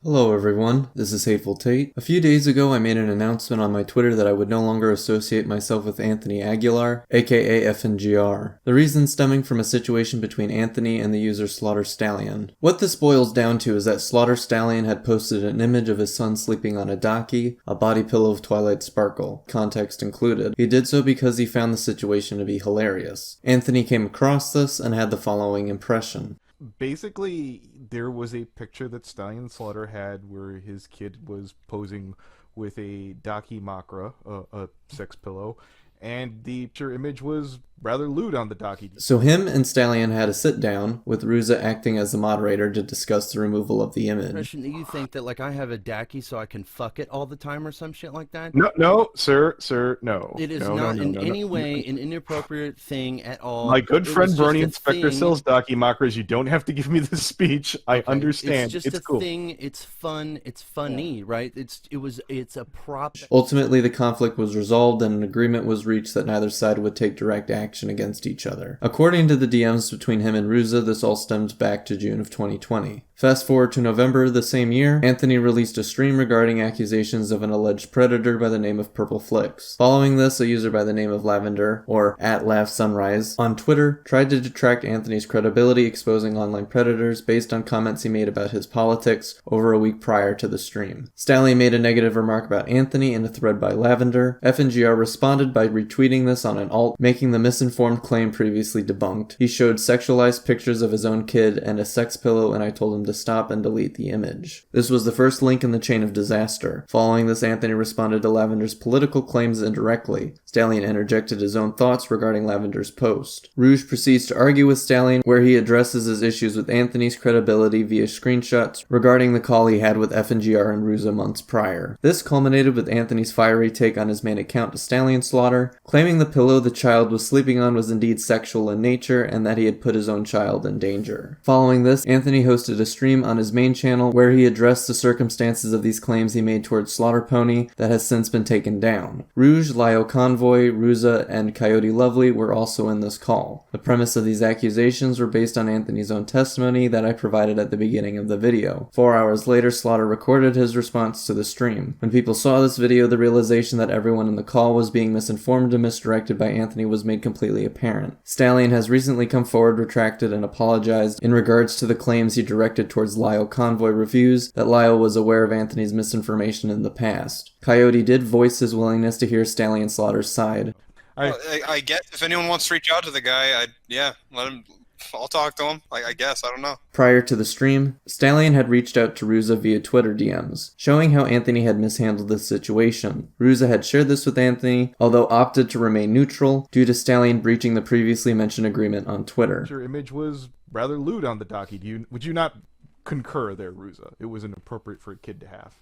Hello everyone, this is Hateful Tate. A few days ago I made an announcement on my Twitter that I would no longer associate myself with Anthony Aguilar, aka FNGR. The reason stemming from a situation between Anthony and the user Slaughter Stallion. What this boils down to is that Slaughter Stallion had posted an image of his son sleeping on a docky, a body pillow of Twilight Sparkle, context included. He did so because he found the situation to be hilarious. Anthony came across this and had the following impression. Basically, there was a picture that StallionSlaughter had where his kid was posing with a Daki Makra, a sex pillow, and the picture image was rather lewd on the Daki. So him and Stallion had a sit down, with Ruza acting as the moderator to discuss the removal of the image. You think that like I have a Daki so I can fuck it all the time or some shit like that? No, sir, no. It is no, not no, in no, any no. way an inappropriate thing at all. My good friend was Bernie just a Inspector thing. sells Daki Makras. You don't have to give me this speech. I understand. It's just a cool. thing. It's fun. It's funny, right? It's a prop. Ultimately, the conflict was resolved and an agreement was reached that neither side would take direct action against each other. According to the DMs between him and Ruza, this all stems back to June of 2020. Fast forward to November the same year, Anthony released a stream regarding accusations of an alleged predator by the name of Purple Flicks. Following this, a user by the name of Lavender, or @LavSunrise, on Twitter, tried to detract Anthony's credibility exposing online predators based on comments he made about his politics over a week prior to the stream. Stallion made a negative remark about Anthony in a thread by Lavender. FNGR responded by retweeting this on an alt, making the misinformed claim previously debunked. He showed sexualized pictures of his own kid and a sex pillow, and I told him to stop and delete the image. This was the first link in the chain of disaster. Following this, Anthony responded to Lavender's political claims indirectly. Stallion interjected his own thoughts regarding Lavender's post. Rouge proceeds to argue with Stallion, where he addresses his issues with Anthony's credibility via screenshots regarding the call he had with FNGR and Ruza months prior. This culminated with Anthony's fiery take on his main account to StallionSlaughter, claiming the pillow the child was sleeping on was indeed sexual in nature and that he had put his own child in danger. Following this, Anthony hosted a stream on his main channel where he addressed the circumstances of these claims he made towards Slaughter Pony that has since been taken down. Rouge, Lio Convoy, Ruza, and Coyote Lovely were also in this call. The premise of these accusations were based on Anthony's own testimony that I provided at the beginning of the video. 4 hours later, Slaughter recorded his response to the stream. When people saw this video, the realization that everyone in the call was being misinformed and misdirected by Anthony was made completely apparent. Stallion has recently come forward, retracted, and apologized in regards to the claims he directed towards Lio Convoy reviews that Lio was aware of Anthony's misinformation in the past. Coyote did voice his willingness to hear StallionSlaughter's side. I guess if anyone wants to reach out to the guy, let him. I'll talk to him. I guess. I don't know. Prior to the stream, Stallion had reached out to Ruza via Twitter DMs, showing how Anthony had mishandled this situation. Ruza had shared this with Anthony, although opted to remain neutral due to Stallion breaching the previously mentioned agreement on Twitter. Your image was rather lewd on the Daki. Would you not concur there, Ruza? It was inappropriate for a kid to have.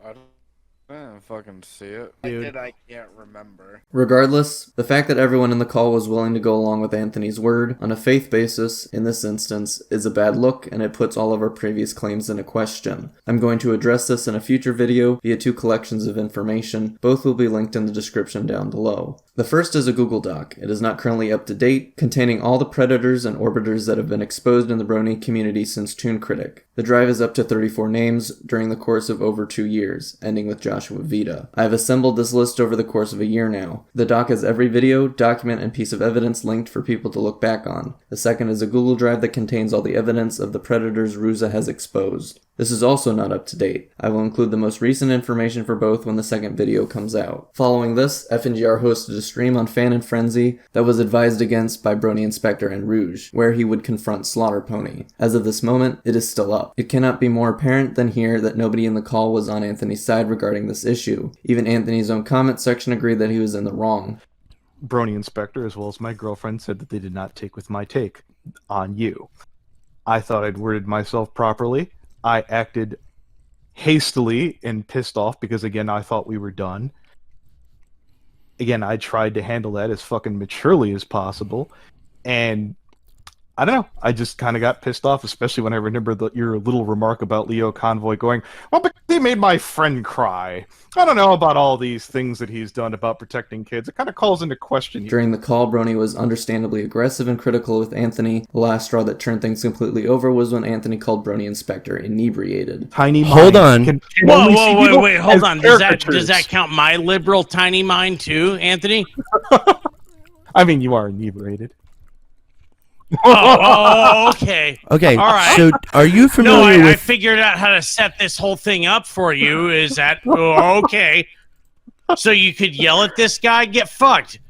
I didn't fucking see it. I can't remember. Regardless, the fact that everyone in the call was willing to go along with Anthony's word on a faith basis, in this instance, is a bad look, and it puts all of our previous claims into question. I'm going to address this in a future video via 2 collections of information. Both will be linked in the description down below. The first is a Google Doc. It is not currently up to date, containing all the predators and orbiters that have been exposed in the Brony community since Toon Critic. The drive is up to 34 names during the course of over 2 years, ending with Joshua Vita. I have assembled this list over the course of a year now. The doc has every video, document, and piece of evidence linked for people to look back on. The second is a Google Drive that contains all the evidence of the predators Ruza has exposed. This is also not up to date. I will include the most recent information for both when the second video comes out. Following this, FNGR hosted a stream on Fan and Frenzy that was advised against by Brony Inspector and Rouge, where he would confront Slaughter Pony. As of this moment, it is still up. It cannot be more apparent than here that nobody in the call was on Anthony's side regarding this issue. Even Anthony's own comment section agreed that he was in the wrong. Brony Inspector, as well as my girlfriend, said that they did not take with my take on you. I thought I'd worded myself properly. I acted hastily and pissed off because, again, I thought we were done. Again, I tried to handle that as fucking maturely as possible. And I don't know. I just kind of got pissed off, especially when I remember your little remark about Leo Convoy going, well, but he made my friend cry. I don't know about all these things that he's done about protecting kids. It kind of calls into question. During the call, Brony was understandably aggressive and critical with Anthony. The last straw that turned things completely over was when Anthony called Brony Inspector inebriated. Tiny Hold mind on. can only see people Wait, hold as on. Does caricatures. that count my liberal tiny mind too, Anthony? I mean, you are inebriated. Oh, okay. Okay, All right. so are you familiar I with... figured out how to set this whole thing up for you. Is that okay? So you could yell at this guy, get fucked.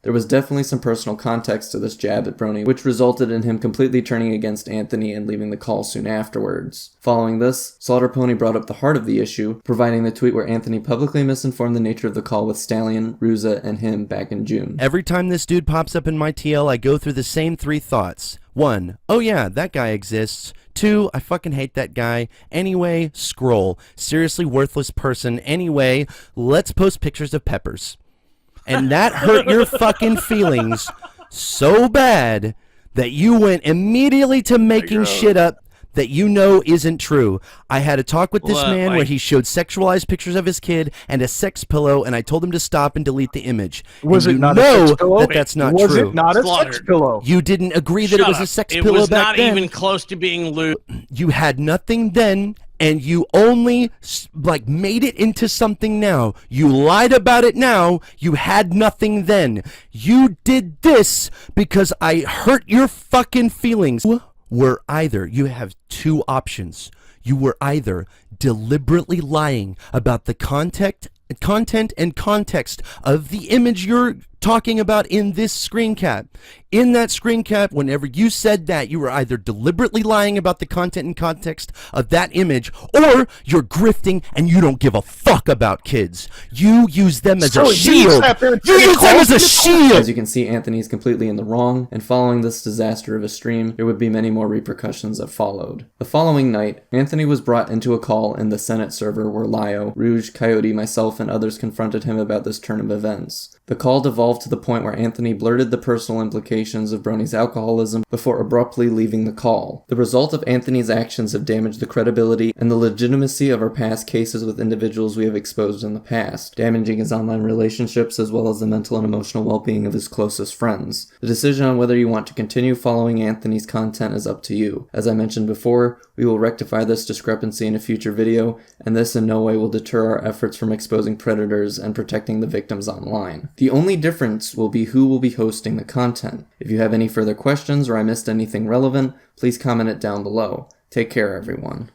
There was definitely some personal context to this jab at Brony, which resulted in him completely turning against Anthony and leaving the call soon afterwards. Following this, Slaughter Pony brought up the heart of the issue, providing the tweet where Anthony publicly misinformed the nature of the call with Stallion, Ruza, and him back in June. Every time this dude pops up in my TL, I go through the same 3 thoughts. 1, oh yeah, that guy exists. 2, I fucking hate that guy. Anyway, scroll. Seriously worthless person. Anyway, let's post pictures of peppers. And that hurt your fucking feelings so bad that you went immediately to making shit up that you know isn't true. I had a talk with this man where he showed sexualized pictures of his kid and a sex pillow, and I told him to stop and delete the image. Was and it not a know sex pillow? that that's not Was true. it not a Slaughter. sex pillow? You didn't agree that it was a sex It pillow was back not then. even close to being lewd. You had nothing then, and you only like made it into something now. You lied about it now. You had nothing then. You did this because I hurt your fucking feelings. You were either, you have 2 options. You were either deliberately lying about the content and context of the image you're talking about in this screen cap. In that screen cap, whenever you said that, you were either deliberately lying about the content and context of that image, or you're grifting and you don't give a fuck about kids. You use them as a shield. You use them as a shield. As you can see, Anthony is completely in the wrong, and following this disaster of a stream, there would be many more repercussions that followed. The following night, Anthony was brought into a call in the Senate server where Lio, Rouge, Coyote, myself, and others confronted him about this turn of events. The call devolved to the point where Anthony blurted the personal implications of Brony's alcoholism before abruptly leaving the call. The result of Anthony's actions have damaged the credibility and the legitimacy of our past cases with individuals we have exposed in the past, damaging his online relationships as well as the mental and emotional well-being of his closest friends. The decision on whether you want to continue following Anthony's content is up to you. As I mentioned before, we will rectify this discrepancy in a future video, and this in no way will deter our efforts from exposing predators and protecting the victims online. The only difference will be who will be hosting the content. If you have any further questions or I missed anything relevant, please comment it down below. Take care, everyone.